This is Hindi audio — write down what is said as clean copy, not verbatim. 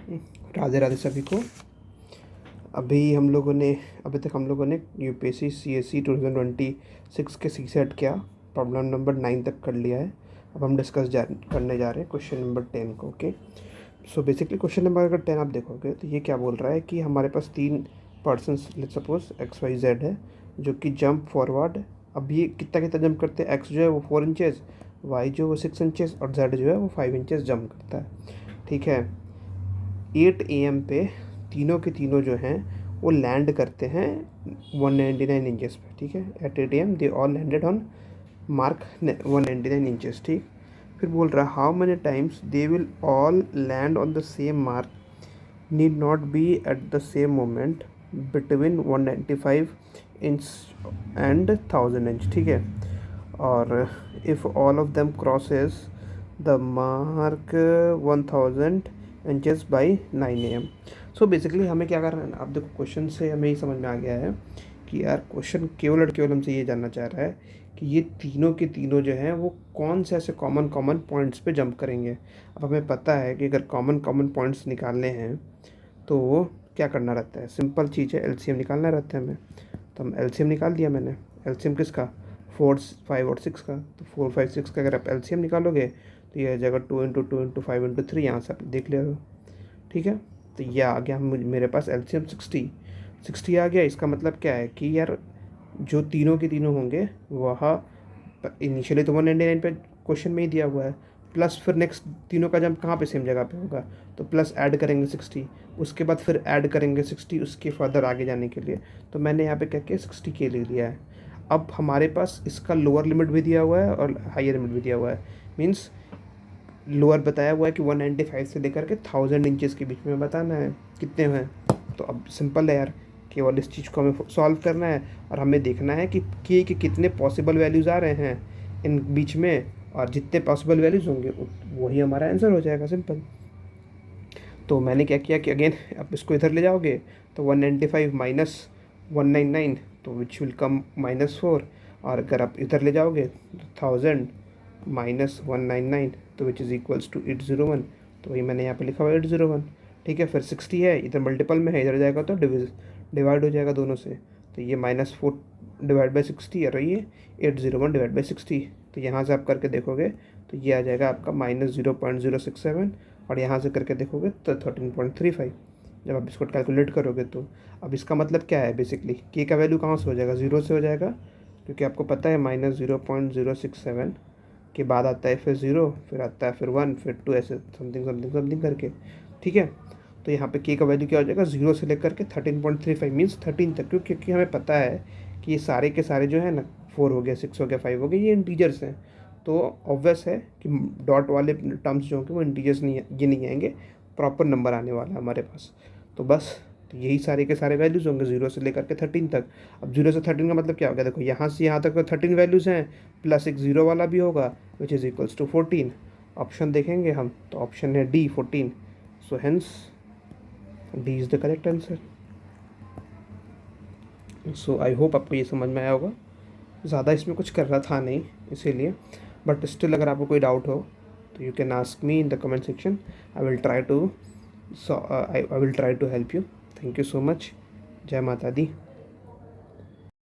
राधे राधे सभी को। अभी तक हम लोगों ने यूपीएससी सीएससी 2026 के सी सेट क्या प्रॉब्लम नंबर 9 तक कर लिया है। अब हम करने जा रहे हैं क्वेश्चन नंबर 10 को। Okay, so basically question number अगर 10 आप देखोगे तो ये क्या बोल रहा है कि हमारे पास 3 persons let's suppose X Y Z है जो कि जंप फॉरवर्ड। अब ये कितना कितना जंप करते हैं, एक्स जो है वो 4 इंचेस, वाई जो है वो 6 इंचेस और जेड जो है वो 5 इंचेस जंप करता है। ठीक है, 8 AM पे तीनों के तीनों जो हैं वो लैंड करते हैं 199 इंचेस पे। ठीक है, at 8 AM they all landed on mark 199 inches. ठीक, फिर बोल रहा है how many times they will all land on the same mark, need not be at the same moment between 195 inch and 1000 inch. ठीक है, और if all of them crosses the mark 1000 inches by 9 AM। So basically हमें क्या करना है, आप देखो क्वेश्चन से हमें ये समझ में आ गया है कि यार क्वेश्चन केवल और केवल हमसे ये जानना चाह रहा है कि ये तीनों के तीनों जो हैं वो कौन से ऐसे कॉमन कॉमन पॉइंट्स पे जंप करेंगे। अब हमें पता है कि अगर कॉमन कॉमन पॉइंट्स निकालने हैं तो क्या करना रहता है, सिंपल चीज़ है, एलसीएम निकालना रहता है हमें। तो हम एलसीएम निकाल दिया मैंने। एलसीएम किसका, 4 5 और 6 का। तो 4 5 6 का अगर आप एलसीएम निकालोगे तो ये जगह 2 इंटू 2 इंटू 5 इंटू 3, यहाँ से आप देख ले रहे हो। ठीक है, तो ये आ गया मेरे पास एलसीएम 60 आ गया। इसका मतलब क्या है कि यार जो तीनों के तीनों होंगे वह इनिशियली तो 199 पे क्वेश्चन में ही दिया हुआ है, प्लस फिर नेक्स्ट तीनों का जंप कहाँ पे सेम जगह पे होगा, तो प्लस ऐड करेंगे 60, उसके बाद फिर ऐड करेंगे 60 उसके फर्दर आगे जाने के लिए। तो मैंने यहाँ पे क्या किया, 60 के ले लिया है। अब हमारे पास इसका लोअर लिमिट भी दिया हुआ है और हायर लिमिट भी दिया हुआ है। मीन्स लोअर बताया हुआ है कि 195 से लेकर के 1000 इंचेस के बीच में बताना है कितने हैं। तो अब सिंपल है यार, केवल इस चीज़ को हमें सॉल्व करना है और हमें देखना है कि के कितने पॉसिबल वैल्यूज़ आ रहे हैं इन बीच में, और जितने पॉसिबल वैल्यूज़ होंगे वही हमारा आंसर हो जाएगा, सिंपल। तो मैंने क्या किया कि अगेन अब इसको इधर ले जाओगे तो 195 माइनस 199 तो विच विल कम -4, और अगर आप इधर ले जाओगे तो 1000 माइनस 199 तो विच इज़ इक्वल्स टू 801। तो वही मैंने यहाँ पे लिखा हुआ 801। ठीक है, फिर 60 है, इधर मल्टीपल में है, इधर जाएगा तो डिवाइड हो जाएगा दोनों से। तो ये -4 डिवाइड बाई 60 और ये 801 डिवाइड बाई 60। तो यहाँ से आप करके देखोगे तो ये आ जाएगा आपका -0.067, और यहाँ से करके देखोगे तो 13.35। जब आप इसको कैलकुलेट करोगे तो अब इसका मतलब क्या है, बेसिकली के का वैल्यू कहाँ से हो जाएगा, 0 से हो जाएगा, क्योंकि आपको पता है -0.067 के बाद आता है फिर 0, फिर आता है फिर 1, फिर 2, ऐसे समथिंग समथिंग समथिंग करके। ठीक है, तो यहाँ पे के का वैल्यू क्या हो जाएगा, 0 से लेकर के 13.35 मीन्स 13 तक, क्योंकि हमें पता है कि ये सारे के सारे जो है ना, 4 हो गया, 6 हो गया, 5 हो गया, ये इंटीजर्स हैं। तो ऑब्वियस है कि डॉट वाले टर्म्स जो होंगे वो इंटीजर्स नहीं, ये नहीं आएंगे, प्रॉपर नंबर आने वाला है हमारे पास। तो बस, तो यही सारे के सारे वैल्यूज़ होंगे 0 से लेकर के 13 तक। अब 0 से 13 का मतलब क्या हो गया, देखो यहाँ से यहाँ तक तो 13 वैल्यूज़ हैं, प्लस एक 0 वाला भी होगा which is equals to 14। Option देखेंगे हम तो ऑप्शन है D 14। So hence D is the correct answer. So I hope आपको ये समझ में आया होगा। ज़्यादा इसमें कुछ कर रहा था नहीं इसीलिए, बट स्टिल अगर आपको कोई डाउट हो तो you can ask me in the comment section. I will try to help you. Thank you so much. जय माता दी।